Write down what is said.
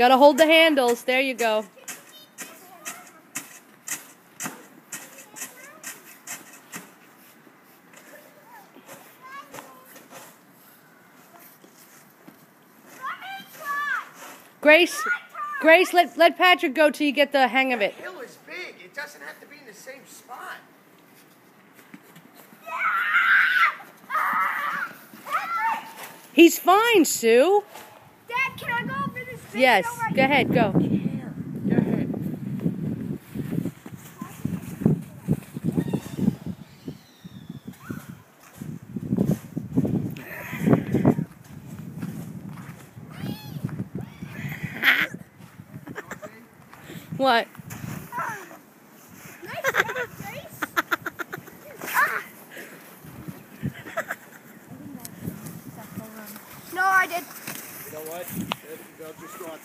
Gotta hold the handles. There you go. Grace, let Patrick go till you get the hang of it. The hill is big. It doesn't have to be in the same spot. He's fine, Sue. Dad, can I go over this video? Yes, right go ahead, go. Here, go ahead. What? Nice job, Grace. No, I did. You know what? They'll just go outside.